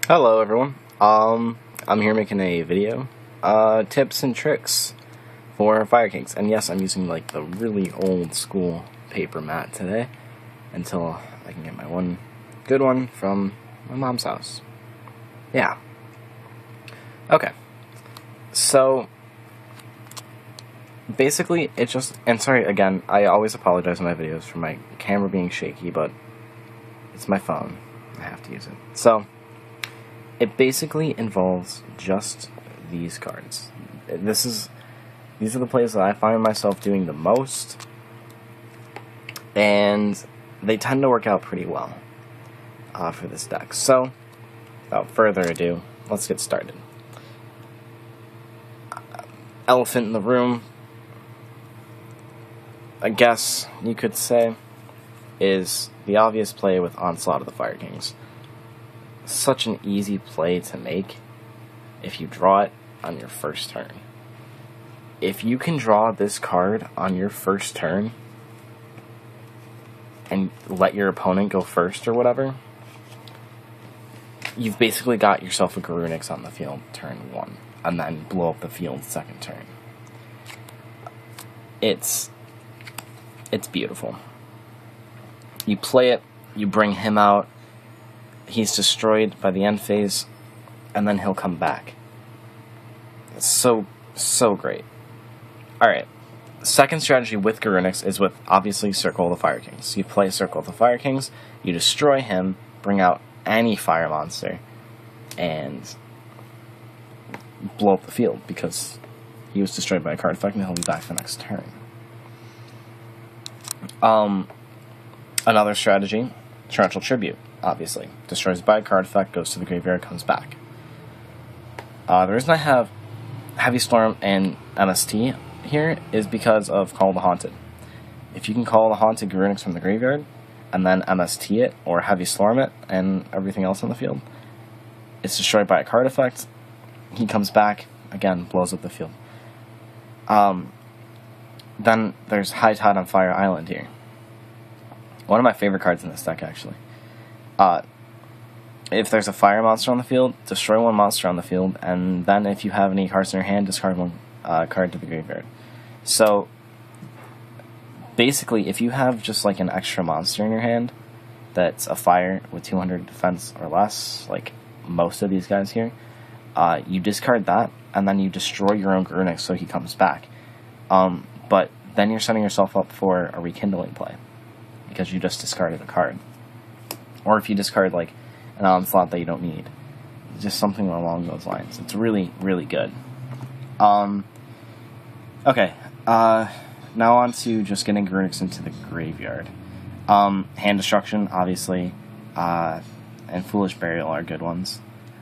Hello everyone. I'm here making a video, tips and tricks for Fire Kings. And yes, I'm using like the really old school paper mat today until I can get my one good one from my mom's house. Yeah. Okay. So basically it just, and sorry again, I always apologize in my videos for my camera being shaky, but it's my phone. I have to use it. So it basically involves just these cards. These are the plays that I find myself doing the most, and they tend to work out pretty well for this deck. So, without further ado, let's get started. Elephant in the room, I guess you could say, is the obvious play with Onslaught of the Fire Kings. Such an easy play to make if you draw it on your first turn. If you can draw this card on your first turn and let your opponent go first or whatever, you've basically got yourself a Garunix on the field turn 1 and then blow up the field second turn. It's beautiful. You play it, you bring him out, he's destroyed by the end phase, and then he'll come back. It's so great. Alright, second strategy with Garunix is with, obviously, Circle of the Fire Kings. You play Circle of the Fire Kings, you destroy him, bring out any fire monster, and blow up the field, because he was destroyed by a card effect, and he'll be back the next turn. Another strategy, Torrential Tribute. Obviously. Destroys by a card effect, goes to the graveyard, comes back. The reason I have Heavy Storm and MST here is because of Call the Haunted. If you can call the Haunted Garunix from the graveyard, and then MST it, or Heavy Storm it, and everything else on the field, it's destroyed by a card effect, he comes back, again, blows up the field. Then there's High Tide on Fire Island here. One of my favorite cards in this deck, actually. If there's a fire monster on the field, destroy one monster on the field, and then if you have any cards in your hand, discard one card to the graveyard. So, basically, if you have just like an extra monster in your hand that's a fire with 200 defense or less, like most of these guys here, you discard that, and then you destroy your own Garunix so he comes back. But then you're setting yourself up for a rekindling play, because you just discarded a card. Or if you discard, like, an Onslaught that you don't need. Just something along those lines. It's really, really good. Okay. Now on to just getting Garunix into the graveyard. Hand Destruction, obviously, and Foolish Burial are good ones.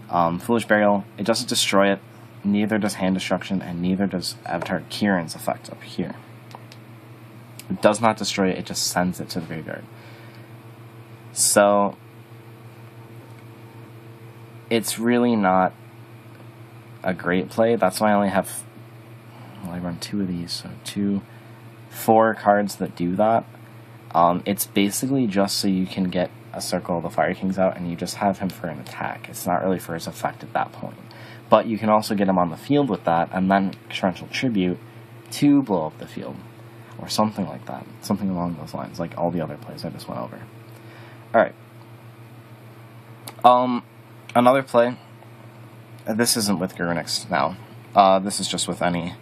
Foolish Burial, it doesn't destroy it, neither does Hand Destruction, and neither does Avatar Kiran's effect up here. It does not destroy it, it just sends it to the graveyard. So, it's really not a great play. That's why I only have, well, I run 2 of these, so 4 cards that do that. It's basically just so you can get a Circle of the Fire Kings out, and you just have him for an attack. It's not really for his effect at that point. But you can also get him on the field with that, and then Torrential Tribute to blow up the field. Or something like that. Something along those lines, like all the other plays I just went over. Alright. Another play. This isn't with Garunix now. This is just with any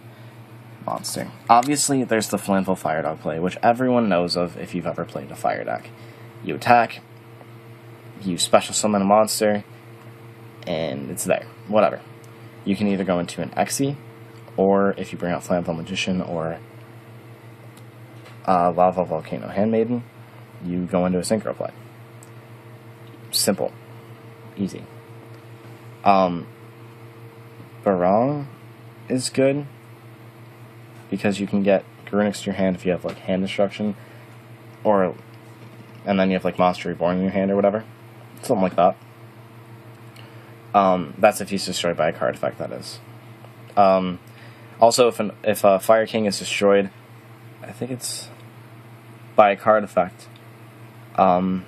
monster. Obviously, there's the Flammable Fire Dog play, which everyone knows of if you've ever played a fire deck. You attack, you special summon a monster, and it's there. Whatever. You can either go into an Exi, or if you bring out Flammable Magician, or Lava Volcano Handmaiden, you go into a synchro play. Simple. Easy. Barong is good, because you can get Garunix to your hand if you have like Hand Destruction, and then you have like Monster Reborn in your hand or whatever. Something like that. That's if he's destroyed by a card effect, that is. Also, if a Fire King is destroyed, I think it's by a card effect, then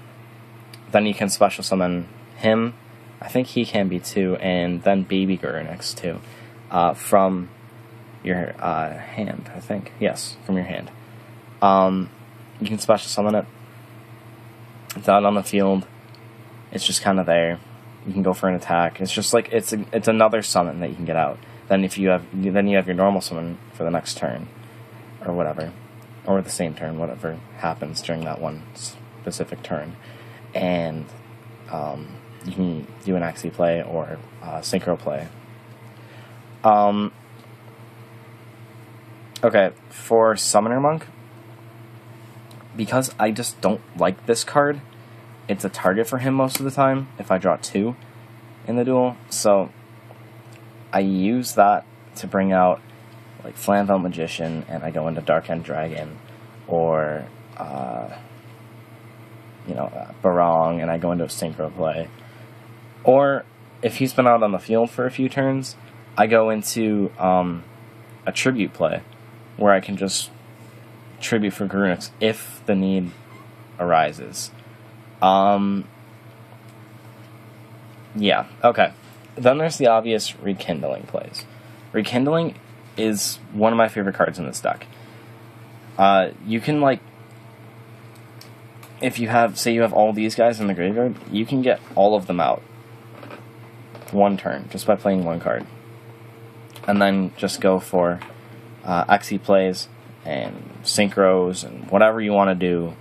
you can special summon him I think he can be too, and then Baby Garunix too, from your hand, I think. Yes, from your hand. You can special summon it. It's out on the field. It's just kind of there. You can go for an attack. It's just like it's another summon that you can get out. Then you have your normal summon for the next turn, or whatever, or the same turn, whatever happens during that one specific turn, and you can do an Axie play or Synchro play. Okay, for Summoner Monk, because I just don't like this card, it's a target for him most of the time if I draw 2 in the duel, so I use that to bring out like Flamvell Magician, and I go into Dark End Dragon, or Barong, and I go into a Synchro play. Or if he's been out on the field for a few turns, I go into a Tribute play, where I can just Tribute for Garunix if the need arises. Yeah, okay. Then there's the obvious Rekindling plays. Rekindling is one of my favorite cards in this deck. You can, like, if you have, say you have all these guys in the graveyard, you can get all of them out one turn, just by playing one card. And then just go for Axie plays and Synchros and whatever you want to do.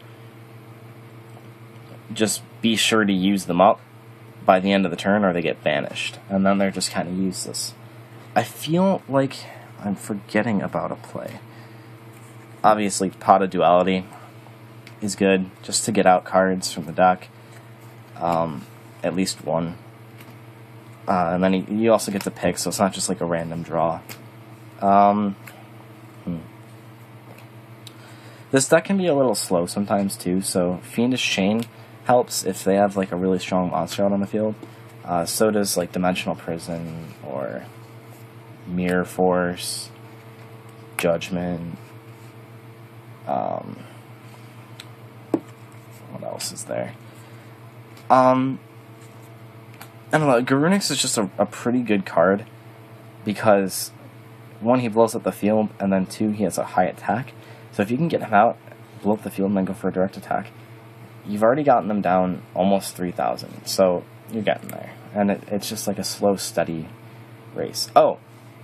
Just be sure to use them up by the end of the turn, or they get banished, and then they're just kind of useless. I feel like I'm forgetting about a play. Obviously, Pot of Duality is good, just to get out cards from the deck. At least one. And then you also get to pick, so it's not just like a random draw. This deck can be a little slow sometimes too, so Fiendish Chain helps if they have like a really strong monster out on the field. So does like Dimensional Prison or Mirror Force, Judgment. What else is there? I don't know. Garunix is just a pretty good card because 1, he blows up the field, and then 2, he has a high attack. So if you can get him out, blow up the field, and then go for a direct attack, you've already gotten them down almost 3,000, so you're getting there. And it's just like a slow, steady race. Oh,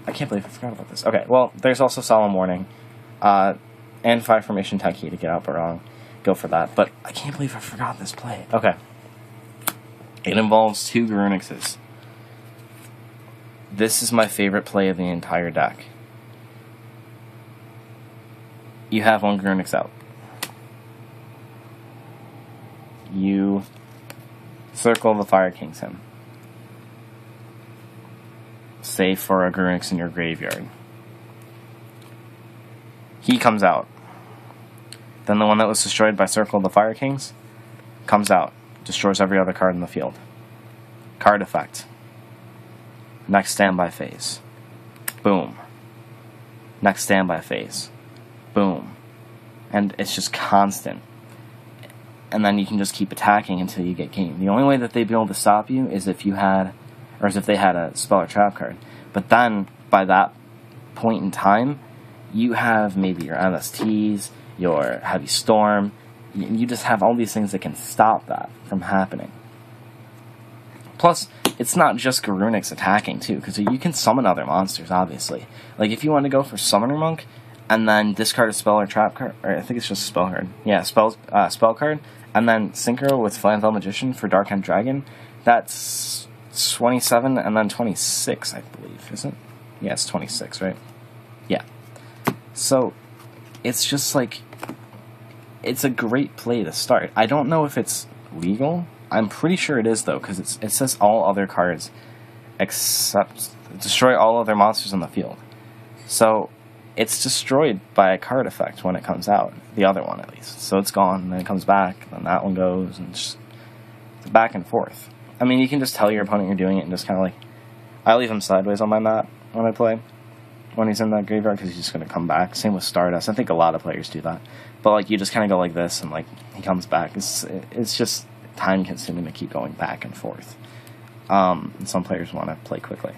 I can't believe I forgot about this. Okay, well, there's also Solemn Warning, and 5 Formation Tenki to get out Barong. Go for that, but I can't believe I forgot this play. Okay. It involves 2 Garunixes. This is my favorite play of the entire deck. You have 1 Garunix out. You circle the Fire King's him. Save for a Garunix in your graveyard. He comes out. Then the one that was destroyed by Circle of the Fire Kings comes out. Destroys every other card in the field. Card effect. Next standby phase. Boom. Next standby phase. Boom. And it's just constant. And then you can just keep attacking until you get king. The only way that they'd be able to stop you is if you had, or is if they had a spell or trap card. But then, by that point in time, you have maybe your MSTs, your Heavy Storm. You just have all these things that can stop that from happening. Plus, it's not just Garunix attacking, too, because you can summon other monsters, obviously. Like, if you want to go for Summoner Monk, and then discard a spell or trap card, or I think it's just a spell card. Yeah, spell card, and then Synchro with Flamvell Magician for Dark End Dragon, that's 27 and then 26, I believe, isn't it? Yeah, it's 26, right? Yeah. So, it's just like, it's a great play to start. I don't know if it's legal. I'm pretty sure it is, though, because it says all other cards except destroy all other monsters on the field. So it's destroyed by a card effect when it comes out. The other one, at least. So it's gone, and then it comes back, and then that one goes, and just back and forth. I mean, you can just tell your opponent you're doing it and just kind of like... I leave him sideways on my mat when I play, when he's in that graveyard, because he's just going to come back. Same with Stardust. I think a lot of players do that. But, like, you just kind of go like this, and, like, he comes back. It's just time-consuming to keep going back and forth. and some players want to play quickly.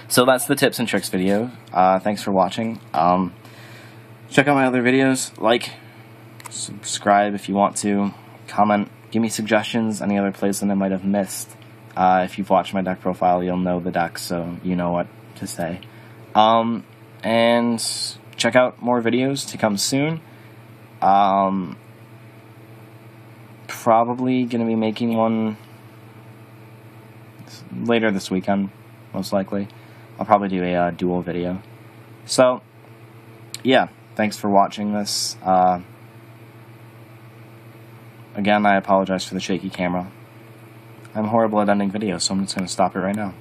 So that's the tips and tricks video. Thanks for watching. Check out my other videos. Like, subscribe if you want to. Comment. Give me suggestions. Any other plays that I might have missed. If you've watched my deck profile, you'll know the deck, so you know what to say. And check out more videos to come soon. Probably going to be making one later this weekend, most likely. I'll probably do a duel video. So, yeah, thanks for watching this. Again, I apologize for the shaky camera. I'm horrible at ending videos, so I'm just going to stop it right now.